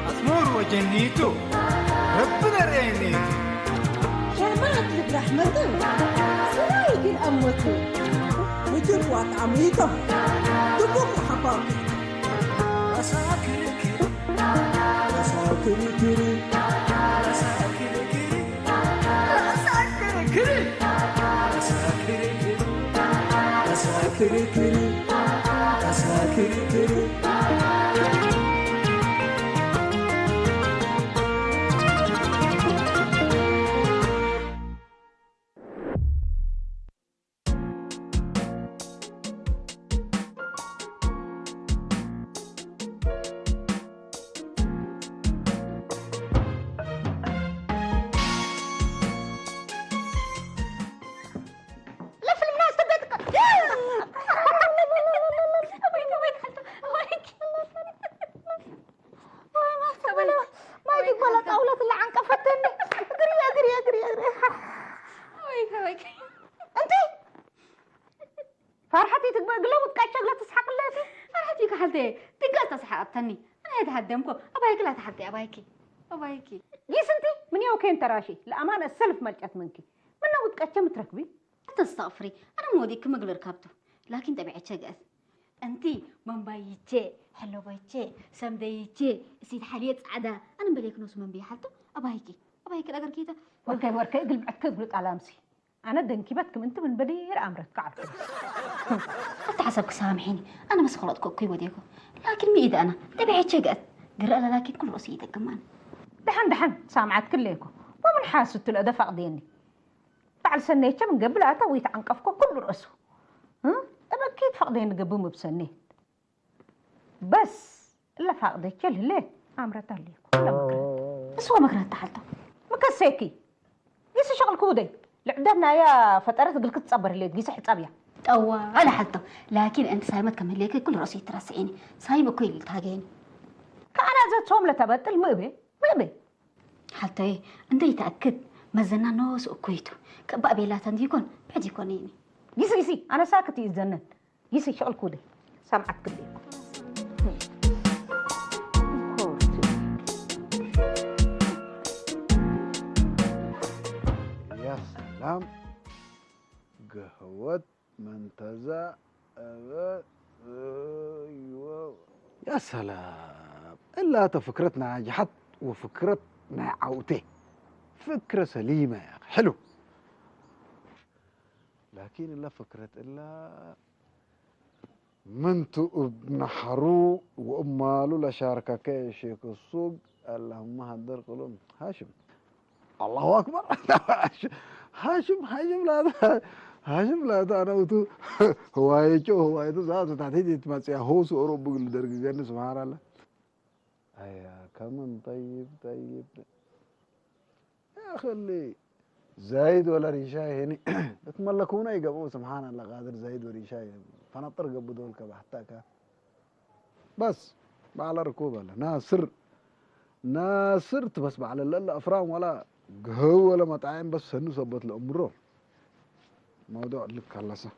أسمور وجنيتو ربنا رينيتو شمعت لك رحمته سرايك الأموتو وجبوات عميته دبوك حباكي أساكركري أساكركري أساكركري أساكركري أساكركري أساكركري فرحتي تقبل قلوب تقعد شغله تسحق لاتي فرحتي كحلتي تقعد تسحقتني انا يتهدمكم ابايك لا تحدي ابايكي يس انتي من يوم كنت تراشي الامانه السلف ملقت منك من نود قعد متركبي تستغفري انا موديك مقل ركبته لكن تبعت شقاس انتي من بايتشي حلو بايتشي سمديتشي سيد حليت عدا انا بليك نص من بيحلته ابايكي الاقر كده وركي قلب عكب لك علامسي انا دنكبتكم انت من بدير امرك كعرف انت حسبك سامحيني انا بس خلطكم كي وديكم لكن ميد انا تبعت شقاس قرأ لكن كل رصيدك كمان دحن سامعت كليكم ومن حاسة الأداء فقديني بعد سنيتش من قبل أتويت عن قفكم كل رأسه أكيد فقدين قبوم بسنين بس إلا فقدتش ليه عمرته ليكم لا مكرت بس هو مكرت تحلته مكسيكي يس شغل كودي لعدنا يا فترة قلت تصبر اللي تقيس حسابيا او على حالته لكن انت سايمت كمل ليك كل رصيد ترسعيني سايمه كل تهاجيني كأنا زاد صوم لتبدل مبي حتى ايه انت يتأكد مزنا نوس وكويتو كبقى بيلا تنديكون بعد يكونيني يسي أنا ساكت يزنن يسي شغل كودي سامعك كليكم يا سلام قهوة منتزه ايوه يا سلام الا فكرتنا نجحت وفكرتنا عوته فكرة سليمة يا أخي حلو لكن إلا فكرة إلا منتو ابن حرو وأمالو لشاركة كي شيك السوق اللهم هدر قلوم هاشم الله أكبر هاشم لا أنا وتو هوايتو ذاته تحتيجي تمسيها هوس أوروبا درجة سبحان الله أيا كمان طيب يا أخي اللي زايد ولا ريشاي هني يتملكونا يقبوا سبحان الله قادر زايد وريشاي فنطر قبو دول كبحتاك بس على ركوب الله ناصر ناصر بس على لا افرام ولا قهوه ولا مطاعم بس هنو صبت الامره موضوع لك خلصه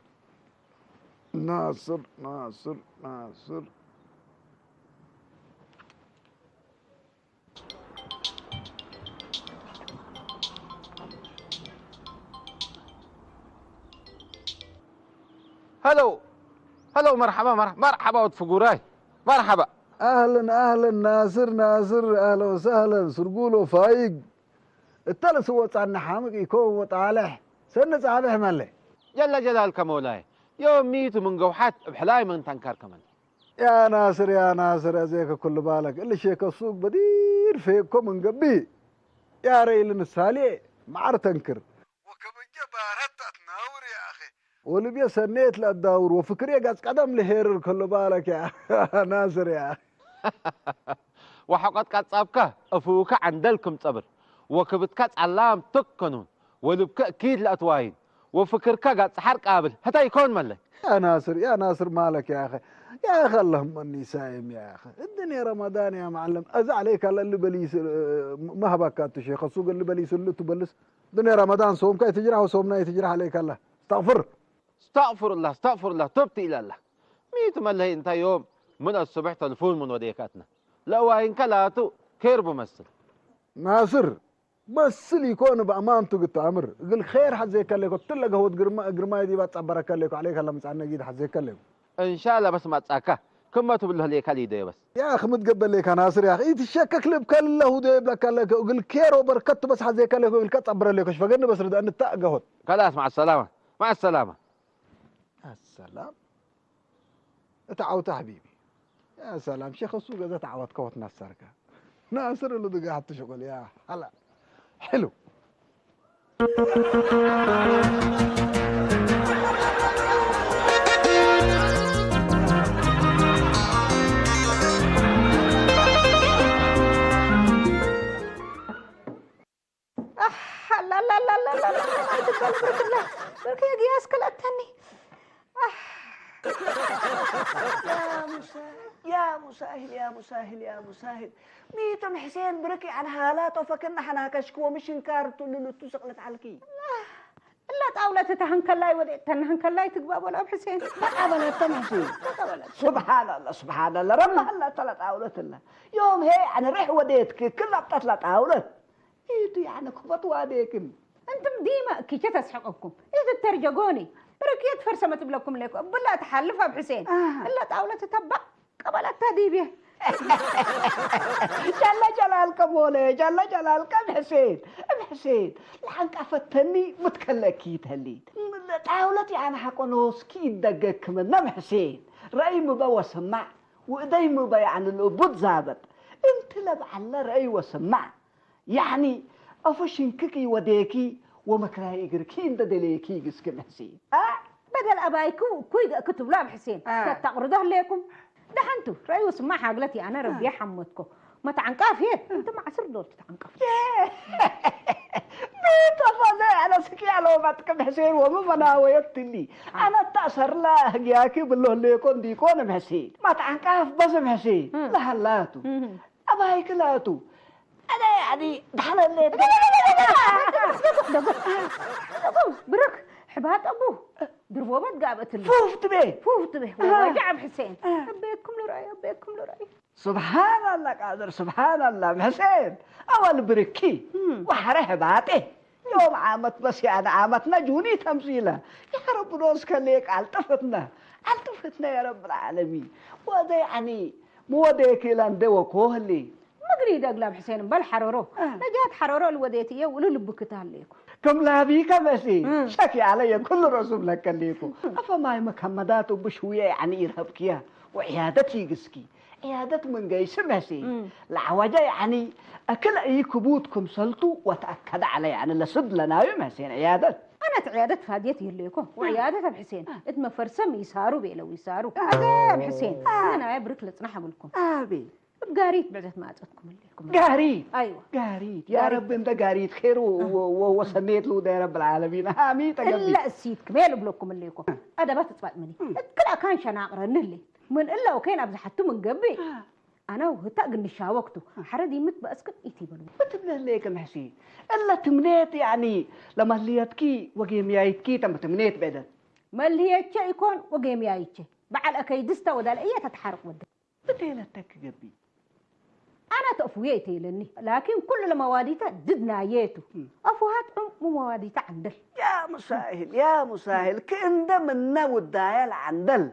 ناصر ناصر ناصر هلو هلو مرحبا مرحبا وتفقوراي مرحبا اهلا اهلا ناصر ناصر اهلا وسهلا سرقولو فايق التلس هو عنا حامق يكون وطالح سنة صعبه ملي جل جلالك مولاي يوم ميت من قوحات بحلاي من تنكر كمان يا ناصر يا ناصر ازيك كل بالك اللي شيك السوق بدير فيكم من قبي يا ريل نسالي ما تنكر وكبجة بارت تناور يا اخي واللي بيسنيت للدور وفكري قاعد قدم لهير كل بالك يا ناصر يا وحقت قد صابك افوك عندلكم صبر وكبتك علام تقنون ولبك اكيد لاتواين وفكرك قاعد سحر قابل حتى يكون ملك يا ناصر مالك يا اخي يا اخي اللهم اني سايم يا اخي الدنيا رمضان يا معلم ازع عليك الله اللي بليس ما هبكات شيخ السوق اللي بليس اللي تبلس دنيا رمضان صومك يتجرح وصومنا يتجرح عليك الله استغفر الله تبت الى الله ميت ملهي انت يوم من الصبح تلفون من وديكاتنا لو ان كلاتو كير بمثل ناصر بس اللي يكون بامانته قلت امر قل خير حد زي كلك قلت لك هو قرماي دي بتصبرك لك عليك الله مسعنا جيد حد زي كلك ان شاء الله بس ما تساكا كم تبله ليك علي بس يا اخي متقبل لك يا ناصر يا اخي تشكك لي بكل هو ده لك قل خير وبركت بس حد زي كلك قل كتصبر لك ايش فقدني بس رد ان تقهد خلاص مع السلامه مع السلامه السلام تعاوت حبيبي يا سلام شيخ السوق اذا تعاوت كوت نصرك ناصر اللي دقى حتى شغل يا هلا حلو لا لا لا لا لا ما تقبل الله برك يا قياس كلتني يا مساهل يا مساهل يا مساهل ميتم حسين بركي عن حالاته فكنا حنا كشكو مش انكار تقول تسقلت عليكي لا طاولة تهنكلاي ودي تهنكلاي تقبل ولا حسين ابدا تمحسين سبحان الله سبحان الله رب الله ثلاث طاولة الله يوم هي انا ريح وديتك كلها بتطلع طاولة ايتو يعني كبط واديكم انتم ديما كي تسحقكم اذا ترجقوني بركيت فرسمت بلكم لكم بالله تحلفها بحسين الا طاولة تتبع قبلت تديبيه جل جلالك مولي جل جلالك حسين حسين لحن قفتني متكلكيت هليت طاولتي يعني حقنوس كي دقك من نم حسين رأي مبا وسمع وإدي مبا يعني الأبود زابط انت لبعلا رأي وسمع يعني أفشن كيكي وديكي ومكراهي إقركين دليكي قسكم حسين بدل أبايكو كوي كتب لاب حسين تتقرده لكم دحنتو رأي وسمع حاجلتي أنا ربي حمدكم ما تعنقاف هيك انت ما عصر دور تعنقاف بيتفضل أنا سكي على وقتكم حسين وما بناويت لي أنا تأثر لا ياكي بالله ليكون ديكون حسين ما تعنقاف بس حسين لا هلاتو أبايك لاتو أنا يعني دحنا اللي برك حبات أبوه دربوبات قابت اللي فوفت به وجعب حسين بيتكم له رأي بيتكم له رأي سبحان الله قادر سبحان الله حسين أول بركي وحره باته يوم عامت بس يعني عامتنا جوني تمثيله يا رب نوسك ليك التفتنا يا رب العالمين وده يعني مو ديك لانده وكوهلي ما قريد أقلب حسين بل حرره نجات حرره الوديتية ولو لبكتها ليكم كم لا بيك مسي شكي علي كل رسول لك ليكم أفما مكمدات بشوية يعني إرهبكيا وعيادتي قسكي عيادة من قيس مسي العوجة يعني أكل أي كبوتكم سلطوا وتأكد علي يعني لصد لنا يوم حسين عيادة أنا عيادة فاديتي ليكم وعيادة بحسين إدم فرسم يساروا بيلو يساروا هذا بحسين أنا عبرك لتصنح أقولكم أبي قاريت بعدت ما أتتكم لكم قاريت أيوة قاريت يا رب أنت قاريت خير وسميت له يا رب العالمين آمين إلا السيد كميل بلوكم لكم هذا ما تتبع مني كلا كان شناقر نلي من إلا وكان أبز حتى من قبي انا وهتاق نشاوقته حردي مت باسكت ايتي بنو بتبله ليك محسين الا تمنيت يعني لما ليتكي وقيم يايتكي تم تمنيت بدل ما اللي هي يكون وقيم يايتش بعد اكيدستا ودال ايه تتحرق ود بتيلتك قبي انا تفويتي لني لكن كل المواديتا ضدنا ياتو افوهات مواديتا عندل يا مساهل كأن ده منا والدايل عندل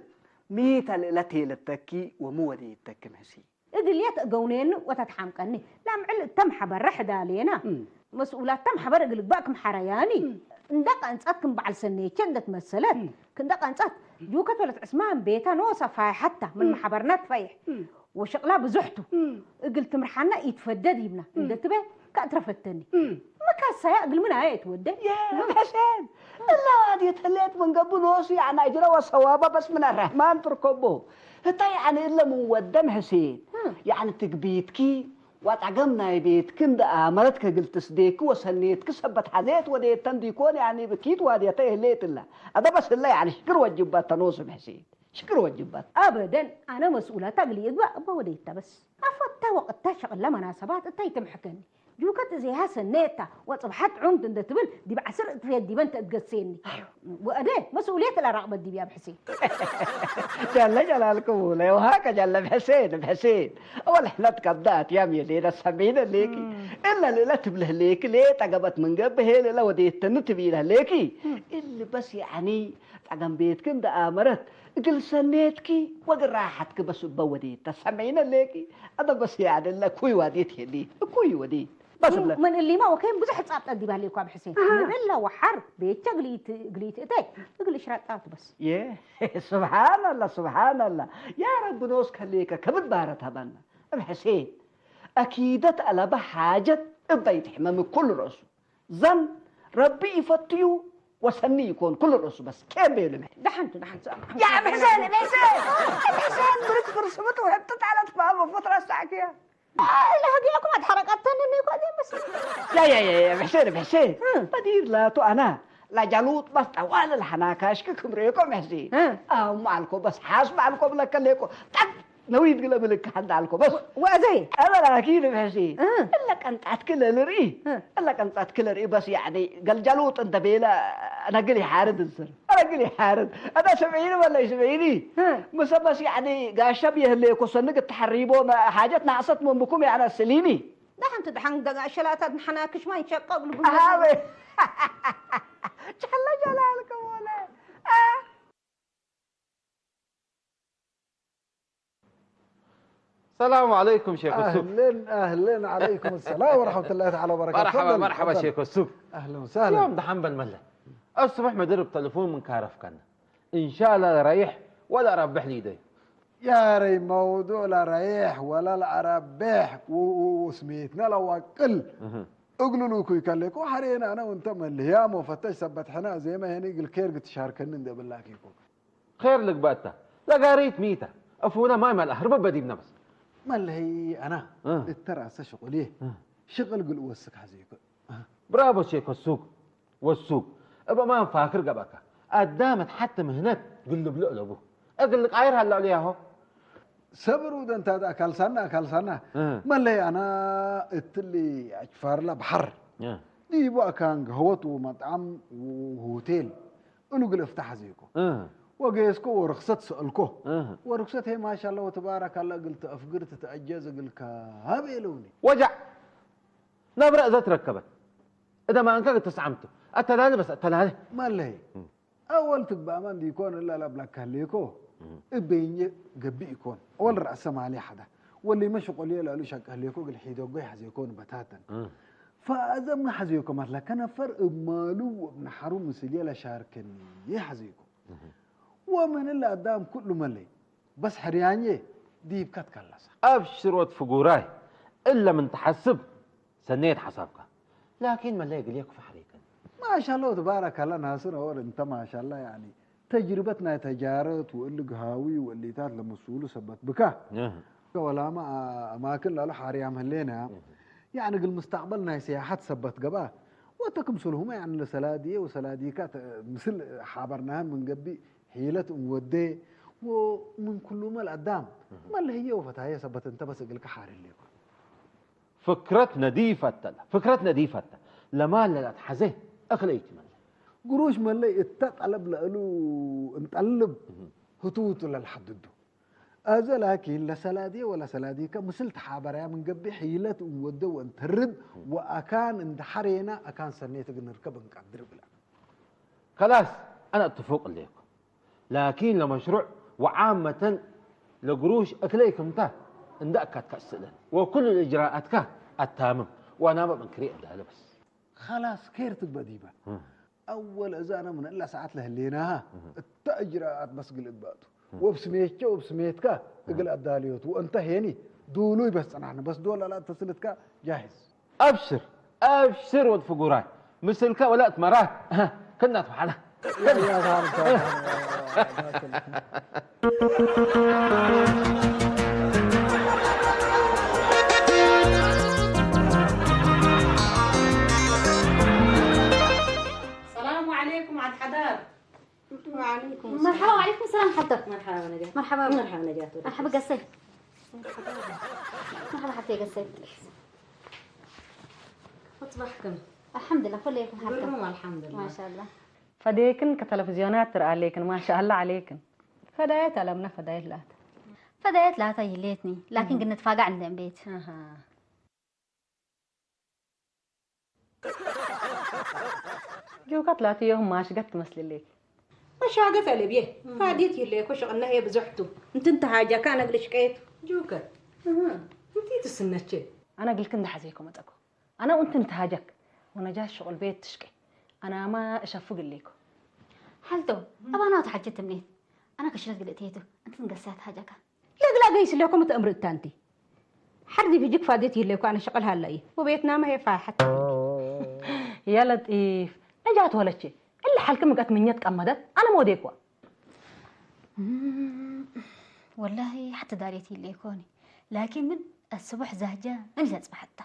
ميتا ليلتي للتكي ومودي التك محسين إدليات قونين وتتحمقني لا معل تم حبر رحد علينا مسؤولات تم حبر قلق باكم حرياني ندق أنصاتكم بعد سنة كندت مسلات كندق أنصات جوكت ولا عثمان بيتا نوصف حتى من محبرنات فيح وشغلها بزحته قلت مرحنا يتفدد يبنا قلت به كانت رفتني ما كان سيقل منها ايه تودي يا حسين الله هذه تليت من قبل نوصي عن أجر وصوابه بس من الرحمن تركبه هتا يعني إلا مودم حسين يعني تقبيتكي واتعقمنا بيتكم ده آمرتك قلت صديك وسنيتك سبت حزيت وديت تنديكون يعني بكيت واديته ليت الله هذا بس الله يعني شكر وجبات تنوصم حسين شكر وجبات ابدا انا مسؤوله تقليد بوديتها بس افتا وقتها شغل مناسبات انت تمحكني جوكت زي هاسنيتا وصبحت عمد انت تبل دي بعسر في دي بنت تقسيني واداه مسؤوليه الرغبه دي يا حسين جل جلالكم وهاك جل بحسين اول احنا تقضات يا ميلي سمينا ليكي الا اللي تبله ليك ليه تقبت من قبل هي لا وديت نتبيله ليكي اللي بس يعني تعقم بيتكم ده امرت قل سنيتكي وقل راحتك بس بوديت سمينا ليكي هذا بس يعني لا كوي وديت هدي كوي وديت بس من اللي ما وكان بزح تصابت ادي بالك ابو حسين الا وحر بيت قليت ايتي اقل شرطات بس يا سبحان الله سبحان الله يا رب نوس خليك كبد بارتها بنا ابو حسين اكيدت على بحاجه بيت حمام كل راسه زن ربي يفتيو وسني يكون كل راسه بس كم بيلمح دحنت يا ابو حسين بريت فرصته وحطت على طفاه فتره ساعه لا هديكم اتحركت اني قاعدين بس يا بحسين بدير لا تو انا لا جالوت بس طوال الحناكاش كمريكم حسين معلكم بس حاسب عليكم لك ليكم نويد قلب لك حد عليكم بس وازاي انا اكيد بحسين الا كنت اتكلر ري الا كنت اتكلر بس يعني قال جالوت انت بيلا انا قلي حارد السر انا قلي حارد انا 70 ولا 70 بس يعني قاشب يهلي كسنك التحريبون حاجتنا عصت من بكم يعني السليني دحن دقا شلاتات حناكش ما ينشقق لكم هذا جل جلالكم ولا السلام عليكم شيخ السوق. اهلا عليكم السلام ورحمه الله تعالى وبركاته. مرحبا شيخ السوق. اهلا وسهلا. اليوم دحين بالمله الصبح مدرب تليفون من كارف كان ان شاء الله ريح ولا ربح لي يدي يا ري موضوع لا ريح ولا لا ربح وسميتنا لو اقل اقولوا لكم يكلكوا وحرينا انا وانت ملي يا مفتش ثبت حنا زي ما هني الكير قلت شاركني ده بالله كيكم خير لك باتا لا قاريت ميته افونا ما مال اهرب بدي بنفس مال هي انا ترى شغليه شغل قل وسك حزيك برافو شيخ السوق والسوق ابا ما فاكر قبك قدامت حتى مهنت قل له بلقلبه اقول لك عاير هلا عليها صبروا ده انت اكل سنه مال هي انا اتلي اجفار له بحر دي بقى كان قهوه ومطعم وهوتيل قالوا قل افتح حزيكم وقيسكو ورخصت سألكو ورخصت هي ما شاء الله وتبارك الله قلت أفقرت تأجز قلت هابيلوني وجع نبرأ ذات ركبت إذا ما أنك تسعمته أتلالي بس أتلالي ما اللي أول تبقى من دي يكون إلا لبلك هليكو إبيني قبي يكون أول رأس ما عليه حدا واللي مش قولي له قالوا شك هليكو قل حيدو قوي حزيكون بتاتا فإذا ما حزيكو مثلا كان فرق مالو ابن حروم مسلية لشاركني يحزيكو ومن اللي قدام كله ملي بس حريانيه دي بكت كلاسة أبشر وتفقوراي إلا من تحسب سنيت حسابك لكن ملي يقول يكفى حريكا ما شاء الله تبارك الله ناصر أول انت ما شاء الله يعني تجربتنا تجارت واللي قهاوي واللي تات لمسؤول سبت بكا ولا ما أماكن لا حريام هلينا يعني قل مستقبلنا سياحات سبت قبا وتكمسلهم يعني لسلادية وسلاديكات مثل حابرناها من قبي حيلة مودي ومن كل ما القدام ما اللي هي وفتاية سبت انت بس قلك حار اللي فكرتنا دي فتلة فكرتنا دي فتلة لما لا تحزه أخليك من قروش ما اللي اتطلب لألو انطلب هتوت للحددو أزا لكن لا سلادي ولا سلادي كمثل تحابر من قبل حيلة وودو وانترد وأكان عند حرينا أكان سنيتك نركب نقدر بلا خلاص أنا أتفق عليكم لكن لمشروع وعامة لقروش أكليكم تا اندأكت كأسلن وكل الإجراءات كا التامم وأنا ما بنكري أبدا بس خلاص كيرتك بديبة أول أزانا من إلا ساعات لهليناها التأجراءات بس قلت باتو وبسميتك وبسميتك قل أداليوت وأنت هيني دولوي بس أنا بس دول لا تصلتك جاهز أبشر أبشر والفقورات مثلك ولا تمرات كنا تفعلها يا غارب السلام عليكم عاد حدار. وعليكم السلام. مرحبا وعليكم السلام حتى. مرحبا نجاة. مرحبا نجاة. مرحبا قصي. مرحبا حتى قصي. أصبحكم. الحمد لله كلكم حتى. برهم الحمد لله. ما شاء الله. فديكن كتلفزيونات ترى عليكن ما شاء الله عليكن. فدايت لمنا فدايت لات. فدايت لا تيليتني لكن قلنا نتفاقع عند البيت. جوكت لاتي يوم ما شقت مثل ليك. وش عقف على بيه؟ فاديت يلي وش قلنا هي بزحته. انت حاجة كان أقول شكيت. جوكت. انتي تسنتشي. أنا قلت كنت حزيكم أتاكو. أنا وأنت نتهاجك. وأنا جا شغل بيت تشكي. أنا ما أشفق ليكو. حلتو أبا أنا تحجت منين؟ أنا كشرت قلت هيتو أنت نقصات حاجك. لا لا قيس لكم تأمر التانتي. حردي بيجيك فاديت يلي وكان شغلها هلا وبيتنا ما هي فاحت. يا لطيف نجات ولا شيء إلا حالك مقات من يدك أمدت أنا مو ديكوا. والله حتى داريتي اللي يكوني لكن من الصبح زهجة أنا لا أصبح حتى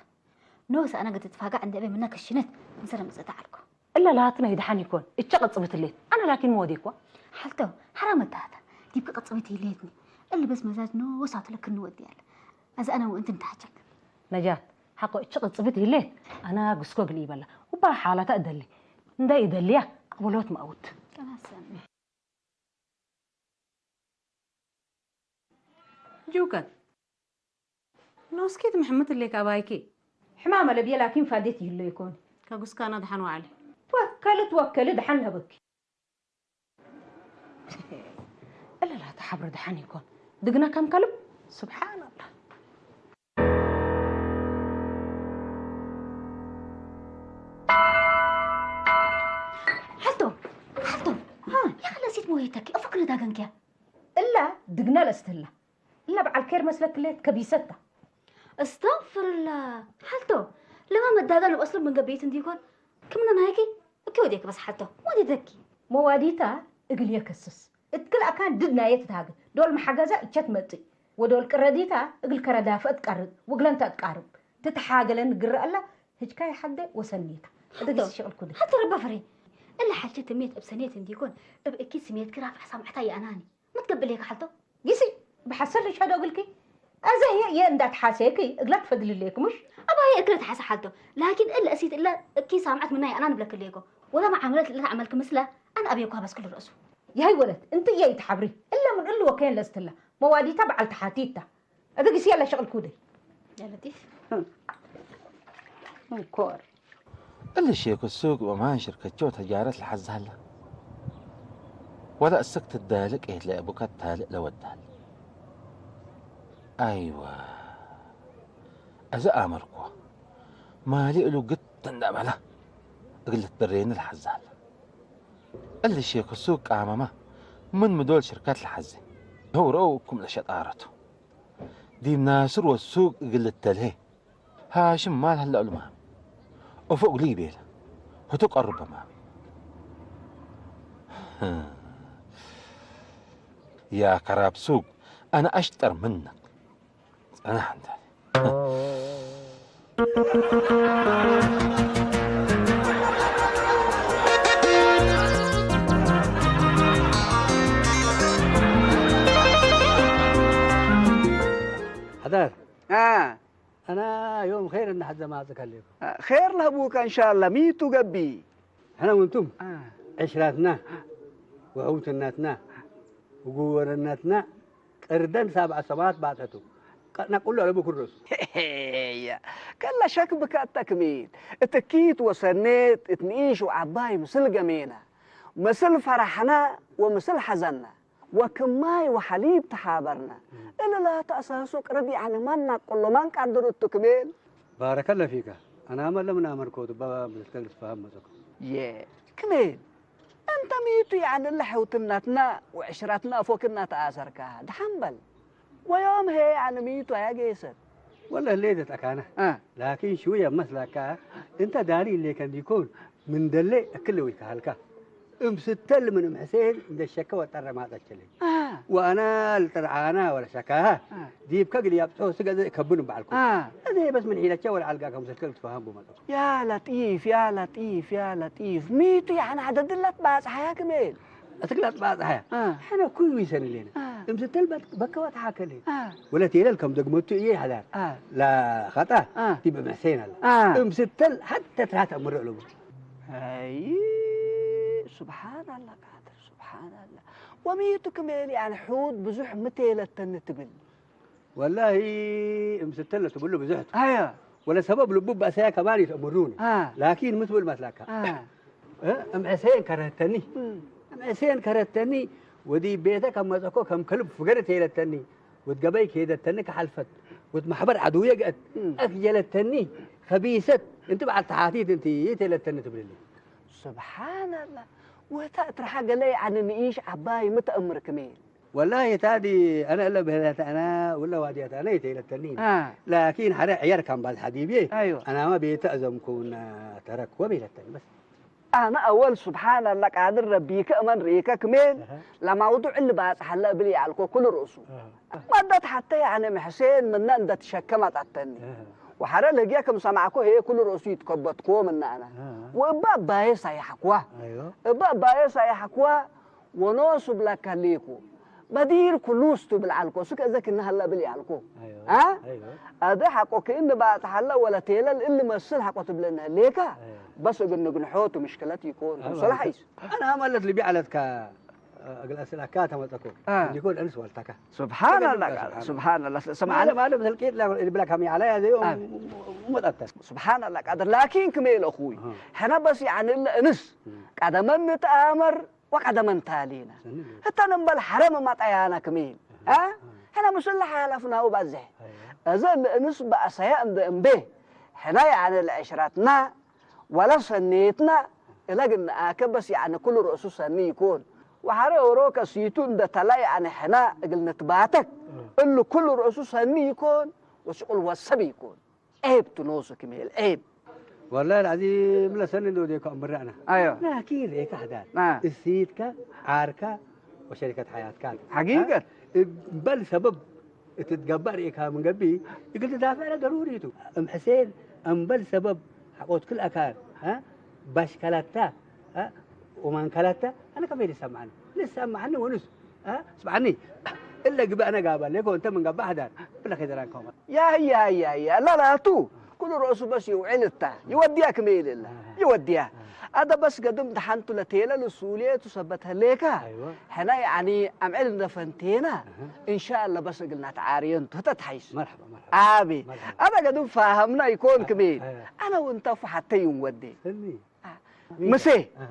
نوس أنا قد اتفاقع عند أبي منك الشنت نسر مزت عليكم إلا لا تنا يدحان يكون اتشقت صبت الليل أنا لكن مو ديكوا. حالتو حرام التهاتا تبقى قد صبتي ليتني اللي بس مزاج نوس عطلك النود يعني أز أنا وأنت نتحجك. نجات حقو اتشقت صبتي الليل أنا قسكو قليبا لا وبا حالة أدلي ندا يدليا قبلوت موت. جوكت. نوسكيت محمد اللي كابايكي. حمامة لبيا لكن فاديت يلي يكون. كقص كان دحان وعلي. توكلت دحنها بك. إلا لا تحبر دحان يكون. دقنا كم كلب؟ سبحان الله. حلتو ها يا خلا نسيت مويتك أفكر داقنك إلا دقنا لاستلا. إلا بعد الكير مسلك ليت كبيستها. استغفر الله. حلتو لما مداقن وأصلا من قبيت ديكون كمنا نايكي كوديك بس حلتو ودي ذكي مواديتا اقل يكسس اتكل أكان ددنا يتتاقن دول محاجزة اتشت متي ودول كرديتا اقل كردافة اتقرب وقلنتا اتقارب تتحاقلن قرأ الله هجكاي حد وسنيتا ادقس الشغل كده حتى ربا فري إلا حاجة تميت بسنيت ديكون بأكيد سميت كراف حسام حتى أناني ما تقبل هيك حلتو يسي بحصل ليش هذا أقولكي أزاي هي اندات حاسيكي اقلت فضل ليك مش أبا هي أكلت حاسة حالته لكن إلا أسيت إلا كي سامعت مني أنا بلك ليكو ولا ما عملت إلا عملك مثله أنا أبيكوها بس كل رأسه يا هاي ولد أنت يا تحبري إلا من قله وكين لستلا موادي تبع التحاتيتا أدقس يلا شغل كودي يا لطيف منكور إلا شيك السوق ومان شركة جو تجارة الحز هلا ولا السكت الدالك إيه لأبوك التالق لو الدال أيوة أزا أمركوا مالي له قد تندم على قلت برين الحز هلا إلا شيك السوق عمامة من مدول شركات الحز هو روكم لشطارته دي مناصر والسوق قلت تلهي هاشم مال هلا المهم وفوق لي بيلا وتقرب معه يا كراب سوق أنا أشطر منك أنا حمد حضر اه انا يوم خير ان حد ما اتكلم خير لابوك ان شاء الله ميتو قبي احنا وانتم اه عشراتنا وعوتناتنا وقورناتنا قردن 7 سماوات بعثته نقول له ابو كرس كلا شك بك التكميل اتكيت وسنيت اتنقيش وعباي مثل جمينا مثل فرحنا ومثل حزننا وكماي وحليب تحابرنا إلا لا تأساسك ربي يعني منا كل من قدروا التكميل بارك الله فيك انا امر من امركم بابا بنستلف فهم مسكم يا كميل انت ميتو يعني اللي حوتناتنا وعشراتنا فوقنا تأثرك ده حنبل ويوم هي يعني ميتو يا جيسر والله ليدتك انا لكن شويه مثلك انت داري اللي كان يكون من دلي كله ويكهلك ستل من حسين ده الشكا وترى ما تشلي وانا الترعانا ولا شكاها دي بكقل يابتو سقد يكبون بعلكم هذه بس من حيله تشاور علقاكم ستل تفهموا ما يا لطيف يا لطيف يا لطيف ميتو يعني عدد اللي تباس حياة كميل أتقلت بعض هيا احنا كل ويسن لنا ستل بكوات حاكلي ولا تيلا لكم دقمتو ايه هذا لا خطا تبقى محسين هلا ستل حتى ثلاثه امر له اي سبحان الله قادر سبحان الله وميتو كميل يعني حود بزح متى تبل والله ستل تقول له بزحت ايوه ولا سبب لبوب بأسايا كمان يتأمروني لكن مثل مثلك ام حسين كرهتني ام حسين كرهتني ودي بيتك كم مزكو كم كلب فقرت هي لتني وتقبيك هي لتني كحلفت وتمحبر عدوية قد أخجلتني خبيثت انت بعد تحاتيت انت يتي لتني تبلي سبحان الله وتأتر حاجة لي عن نعيش عباي متأمر كمين والله تادي انا الا بهذا انا ولا واديت انا يتي للتنين لكن حرق عيار كان بعد حبيبي ايوه انا ما بيتأزم كون ترك وبيلتني بس أنا أول سبحان الله قادر ربيك أمن ريكا كمين لما وضع اللي بعد حلا بلي على كل رؤوسه ما دت حتى يعني محسين من أن تشكمت التاني وحرا لقياكم سمعكوا هي كل رؤوسي تكبتكوا من أنا وإبا باي سيحكوا إبا باي سيحكوا ونوصب لك ليكو بدير كلوستو بالعلكو سك إذاك إنها هلا بلي علكو ها هذا حقو كأنه بعد حلا ولا تيلا اللي مسل حقو تبلنا ليكا بس قلنا قنحوته مشكلات يكون صلاح عيس انا مالت اللي بيعلتك اقل اسئله كاتم تكون يكون انس والتك سبحان الله سبحان الله سمعنا ما مثل كيد اللي بلاك همي عليها ذي ومتأتر سبحان الله قادر لكن كميل اخوي حنا بس يعني الانس قاعد من نتامر وقاعد من تالينا حتى نمبل حرم ما طيانا كميل حنا مسلح حلفنا وبزه اذا الانس باسيا امبه حنا يعني العشراتنا ولا سنيتنا إلا قلنا بس يعني كل رؤوس سني يكون وحرا وروك سيتون ده تلاي يعني حنا قلنا تباتك إنه كل رؤوس سني يكون وشغل وسبي يكون عيب تنوسو كميل عيب والله العظيم لا سنة دو ديك أمرنا أيوه لكن ذيك حداد السيدك عاركة وشركة حياتك حقيقة بل سبب تتقبر إيكها من قبي يقول تدافع ضروري تو أم حسين أم بل سبب حقوت كل أكان باش كلتا ومن كلتا أنا كمان لسه سمعني ونس سمعني إلا قبل أنا قابل ليكو أنت من قبل حدا بلا خير عنكم يا لا تو كل رؤوس بس يوعلته يوديها كميل الله يوديها هذا بس قدم دحنتو لتيلا للسولية تثبتها ليكا حنا يعني أمعلنا فنتينا إن شاء الله بس قلنا تعارين تتحيش مرحبا عابي هذا قدم فاهمنا يكون كميل أنا وأنت حتى يوم ودي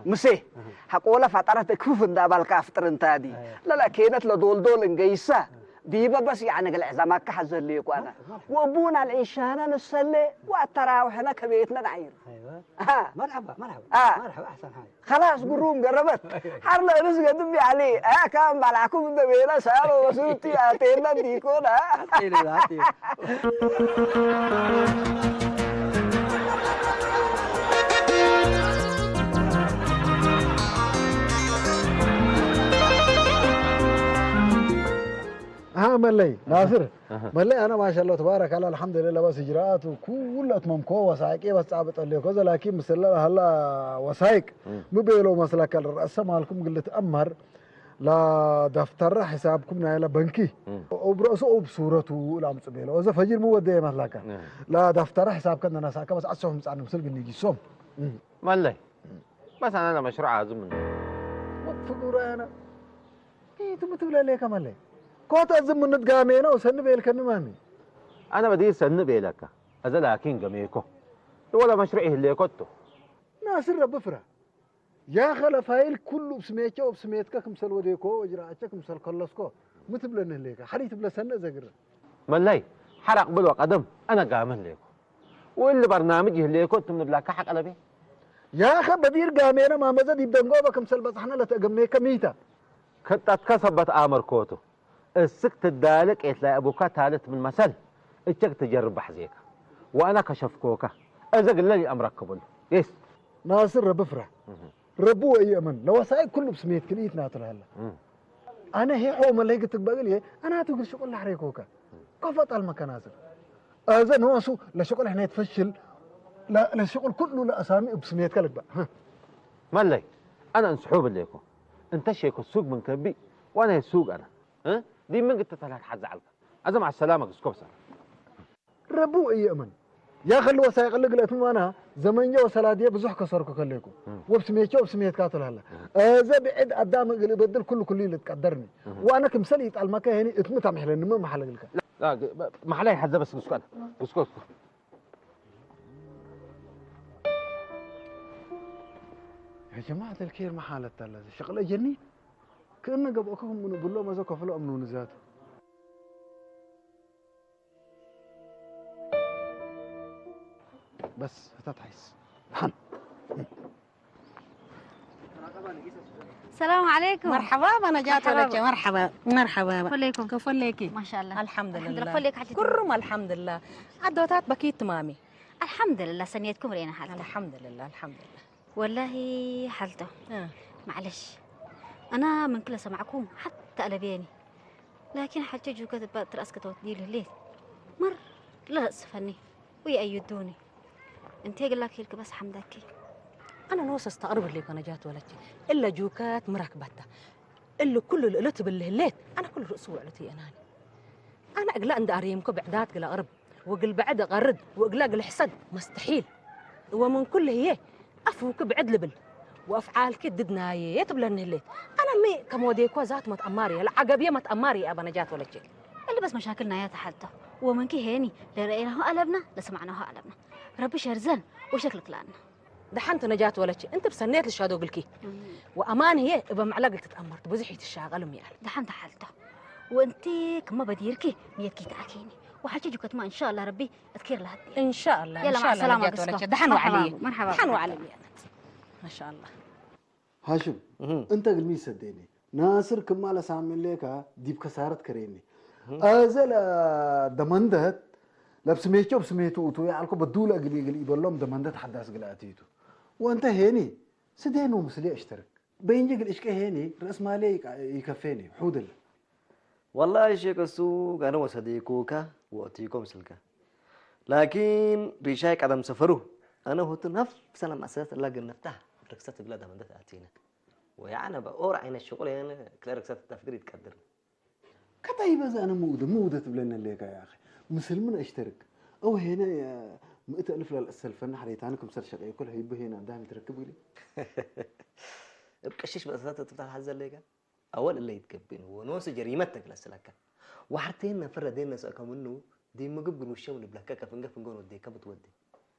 مسي حقولا فترة كوف دابال كافتر انتادي لا كانت لدول انجيسا ديبا بس يعني العزمات كحزر ليكو أنا وأبونا العيشانة نصلي والتراوح هنا كبيتنا نعير مرحبا أحسن حاجة خلاص قروم قربت حرنا رزق دمي عليه كان بالعكم دمينا سألوا وسوتي أتينا ديكون ملي ناصر ملي انا ما شاء الله تبارك الله الحمد لله بس اجراءات وكل اتممكو وسايق بس عبط اللي كذا لكن مثل هلا وسايق مو بيلو مسلك الرأس مالكم قلت امر لا دفتر حسابكم نايلا بنكي وبرأسه بصورته لا مصبيله وإذا فجر مو ودي مثلك لا دفتر حسابك أنا ساكا بس أسهم عن مسلق نيجي صوم مالي بس أنا مشروع عازم منه وفقور أنا كي تبتبلا ليك مالي كوت أزم من نتقامينا وسن بيلك مامي أنا بدي سن بيلك أزل لكن قميكو ولا مشروعه اللي كنتو ناصر رب فرا يا خلا فايل كله بسميتك وبسميتك كمسل وديكو وجراتك كمسل خلصكو متبلن ليك حريت بلا سنة زقر مالي حرق بلو قدم أنا قامن ليكو واللي برنامجه اللي كنت من بلاك حق قلبي يا أخي بدير قامينا ما مزد يبدأ نقوبة كمسل بس احنا لا تقميك ميتا كنت اتكسبت آمر كوتو السكت الدالك إتلا أبوكا ثالث من مسل اتشك تجرب بحزيك وأنا كشفكوكا أزق لي أمرك قبل يس ناصر رب فرح ربو أي أمن لو سايق كله بسميت كليت ناطر هلا أنا هي حوم اللي قلت بقولي أنا تقول شغل حريكوكا قفط المكان ناصر أذا نواسو لا شغل احنا يتفشل لا الشغل كله لا أسامي بسميت كلك بقى مالي أنا انسحوب ليكو انت شيكو السوق من كبي وأنا السوق أنا ها دي من قلت لك حد زعلك أزا مع السلامة قسكوبسا ربو أي أمن يا خلو وسايق اللي قلت أنا زمان جو سلادية بزح كسركو كليكو وبسميت كاتل هلا إذا بعد قدام اللي بدل كله اللي تقدرني وأنا كمسليت على المكان هني اتمتع محل ما محل لك لا محلي حد بس قسكو يا جماعة الخير ما حالة تلا شغلة جني كأننا قبوكم من بلو ما زكوا فلو أمنون ذاته بس هتتحس السلام عليكم. مرحبا أنا جات ولك مرحبا فليكم كيف ليكي ما شاء الله الحمد لله فليك حتى كرم الحمد لله عدوتات بكيت تمامي الحمد لله سنيتكم رينا حالته الحمد لله والله حالته معلش أنا من كل سمعكم حتى ألبيني لكن حتى جو كذا ترأسك توديله ليه مر لا أسفني ويأيدوني انت قال لك بس حمدك أنا نوص استقرب ليك أنا جات ولك إلا جوكات مراكبتها إلا كل القلت بالليت أنا كل رأسه علتي أنا أقلق عند أريمكو بعدات قلا قرب وقل بعد غرد وأقلق الحسد مستحيل ومن كل هي أفوك بعد لبل وأفعال كددنا يتبلن الليت أنا مي كموديكو ذات متأماري العقبية متأماري أبا نجات ولك اللي بس مشاكلنا يا تحدى ومن كي هيني لرأيناه قلبنا لسمعناه قلبنا ربي شرزان وشكلك لأنا دحنت نجات ولك انت بسنيت للشهاده قلكي وامان هي ابا معلقه تتامرت بزحيت الشاغل ميال دحنت حالته وانت كما بديركي ميتكي تاكيني وحاجه كتما ان شاء الله ربي اذكر لها ان شاء الله يلا ان شاء مع الله السلامه نجات ولك دحن وعلي مرحبا دحن وعلي ما شاء الله هاشم انت قلمي صدقني ناصر كمال سامي لك ديب كسارت كريني ازل دمندت لبسميتو بسميتو تو يعلكو بدوله قلي يبلهم دمندت حداس قلاتيتو وانت هيني سدينو مسلي اشترك بينجي الاشكي هيني راس مالي يكفيني حودل والله شيخ السوق انا وصديقوك واتيكم سلكه لكن ريشايك عدم سفره انا هو نفس انا اساس الاقي نفتح ركسات بلادها من دفع اتينا ويعني بقور عين الشغل يعني كلا ركسات التفكير يتقدرني كطيب اذا انا مودة تبلنا ليك يا اخي مسلمنا اشترك او هنا 100,000 للسلفن حريتانكم سر شقي كل هيبه هنا دائما تركبوا لي بقشش بأساسات تفتح الحزة الليقة أول اللي يتقبين ونوس جريمتك للسلاكة وحرتين نفردين نسأكم منه دي مقبل وشون بلاكاكا فنقون وديكا بتودي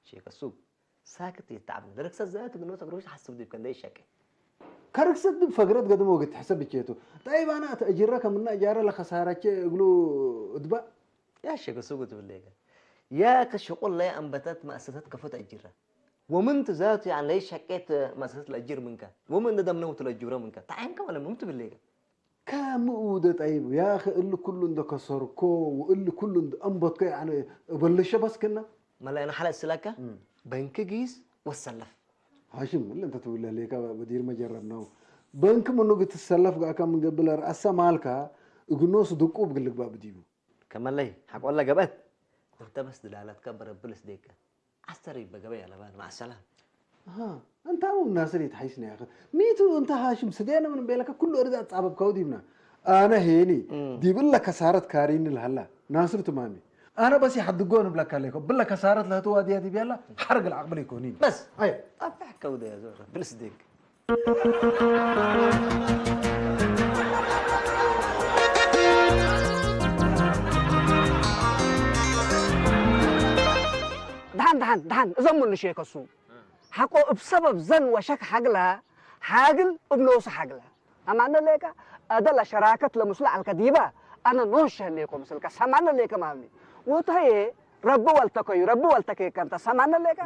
شيك السوق ساكت يتعبنا دركس الزات ونوس أقروش حسب دي كان ده شاكي كركست بفقرات قدم وقت حسب كيتو طيب انا اتاجرك من اجاره لخسارك يقولوا ادبا يا شيك السوق تبليقة يا كشغل لا أنبتت مؤسسات كفوت أجرة ومن تزاتي عن ليش حكيت مؤسسات الأجير منك ومن ندم نوت الأجورة منك تعينك ولا ممت بالليل كام ودة طيب يا أخي اللي كله ده كسركو واللي كله ده أنبت يعني بلش بس كنا ما لا أنا حلقة السلاكة بنك جيز والسلف هاشم اللي أنت تقول له ليك بدير ما جربناه بنك منو قلت السلف قا كم من قبل رأس مالك يقولون صدقوا بقول لك باب ديبو كمان ليه حق والله جبت انت بس دلالات كبر بلس ديك عستري بقبي على بال مع السلامه ها انت مو ناصر يتحيشني يا اخي ميتو انت هاشم سدينا من بيلك كل اريد اتصابب كوديمنا انا هيني دي بالله كسارت كارين الهلا ناصر تمامي انا بس يحدقون بلا عليكم بالله كسارت لا تو دي بيلا حرق العقل يكونين بس اي أفتح كودة يا زلمة بالصدق دهان زمن الشيخ السوق حقو بسبب زن وشك حقلها حاقل وبنوس حقلها أما أنا ليك أدل شراكة لمسلع الكديبة أنا نوش ليكم مسلك سمعنا ليك مامي وتهي رب والتكي كنت سمعنا ليك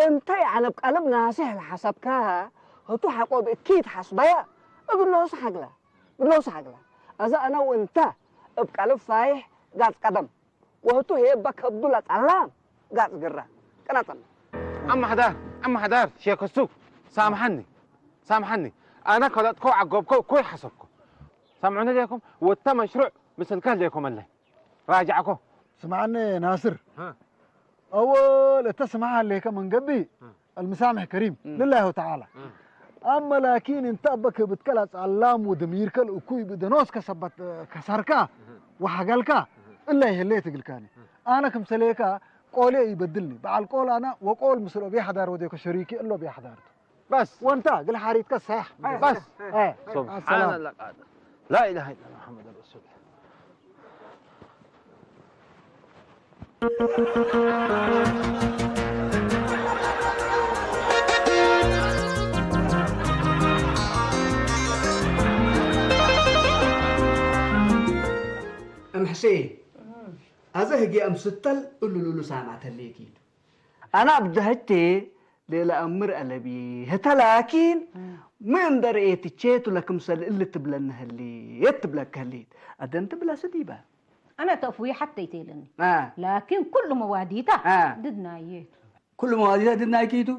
انت يعني بقلب ناسه الحسب كاها هتو حقو بأكيد حسبيا بنوس حقلها أذا أنا وانت بقلب فايح قاعد قدم وهتو هي بكبدولة علام قاعد قرة كناتنا أما حدار شيخ السوق سامحني أنا قلت عقوبكم كوي حسبكم سامعوني ليكم والتم مشروع مثل كان ليكم الله راجعكم سمعني ناصر اول تسمعها ليك من قبي المسامح كريم لله تعالى اما لكن انت بك بتكلس علام ودميرك وكوي بدنوس كسبت كسركا وحقلكا الا يهليت قلكاني انا كمسليكا قولي يبدلني بعد القول انا وقول مسلو بيحضر وديك شريكي الا بيحضر بس وانت قل حريتك صح بس ايه سبحان الله لا اله الا الله محمد رسول الله أم حسين هذا هجي أم ستل قل سامعت الليكين أنا بدهتي ليلة أمر ألبي هتا لكن من دريت تشيتو لكم سل اللي تبلن هلي يتبلك هليت أدن تبلا سديبة انا تفوي حتى يتيلني لكن كل مواديته ضدنا اياه كل مواديها دنا كيتو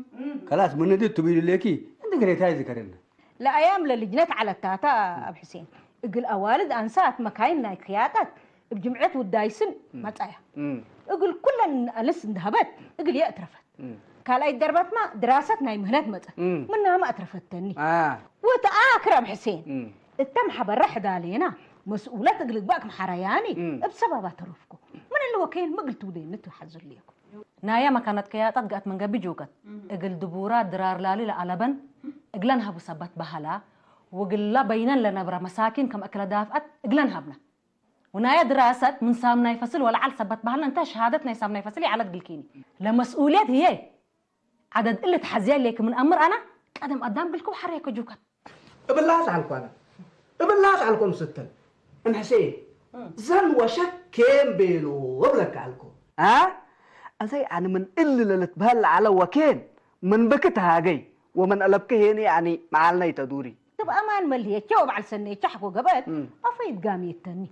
خلاص من ندي تبيل ليكي انت قريت هاي ذكرنا لا ايام للجنات على التاتا ابو حسين اقل اوالد انسات مكايننا خياتك بجمعيه والدايسن ما تعيا اقل كل انس ذهبت اقل يا اترفت قال اي دربت ما دراستنا مهنات مت منها ما اترفتني وتاكرم حسين التم حبرح دالينا مسؤولة تقلق باك محرياني بسبب تروفكم من اللي وكيل ما قلتوا لي نتو حزر ليكم نايا ما كانت كياتات قات من قبي جوكت اقل دبورات درار لالي لألبن اقلنها بسبت بهلا وقل بينا لنا برا مساكين كم اكل دافئت اقلنها بنا ونايا دراسة من سامنا يفصل ولا عال سبت بهلا انت شهادتنا يسامنا يفصلي على تقلكيني لمسؤوليات هي عدد قلة حزيان ليك من امر انا قدام قلكم حريك جوكت بالله تعالكم انا بالله تعالكم ستل ام حسين زن وشك كيم بيلو وبلك عليكم أزي يعني من إلا اللي تبهل على وكين من بكتها جاي ومن قلبك هنا يعني معلنا تدوري تبقى أمان ملهي تشوب على السنة تحكوا قبل أفيد قامي التاني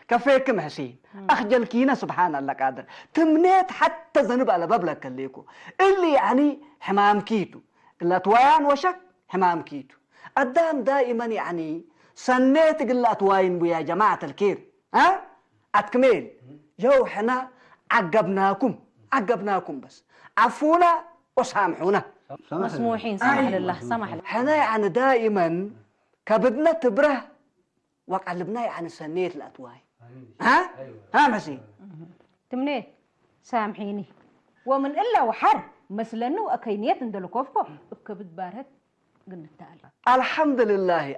كفيكي محسين أخجل كينا سبحان الله قادر تمنيت حتى ذنب على بابلك الليكو اللي يعني حمام كيتو الأطوان وشك حمام كيتو قدام دائما يعني سنيت قلات واين بيا جماعة الكير أتكمل جو حنا عقبناكم بس عفونا وسامحونا مسموحين سمح لله سمح لله حنا يعني دائما كبدنا تبره وقلبنا يعني سنيت الأتواي مسي تمنيت سامحيني ومن إلا وحر مثلا وأكينيات ندلكوفكو بكبد بارد قلنا التالي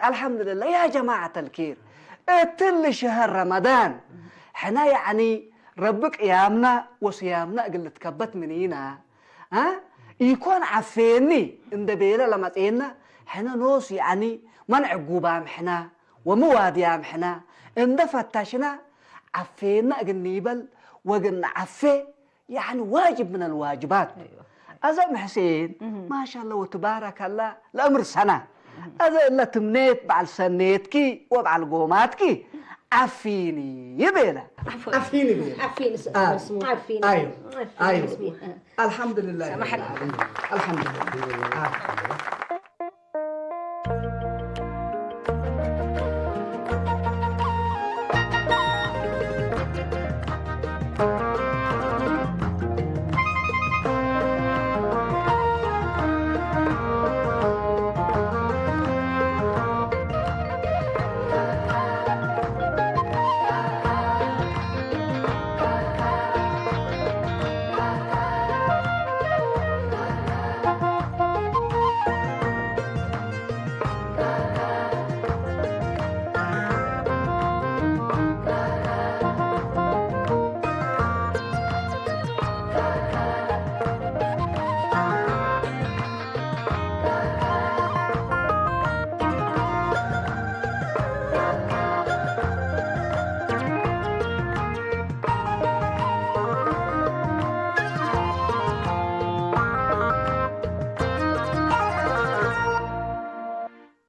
الحمد لله يا جماعة الكير تل شهر رمضان حنا يعني ربك ايامنا وصيامنا قلت كبت منينا يكون عفيني اند بيلا لما تينا حنا نوس يعني منع قوبام حنا ومواديام حنا اند فتشنا عفينا قنيبل وقلنا عفي يعني واجب من الواجبات أزم حسين ما شاء الله وتبارك الله الأمر سنة هذا إلا تمنيت بعد سنيتكي وبعد قوماتكي عفيني يبينا عفيني بينا عفيني أيوه الحمد لله الحمد لله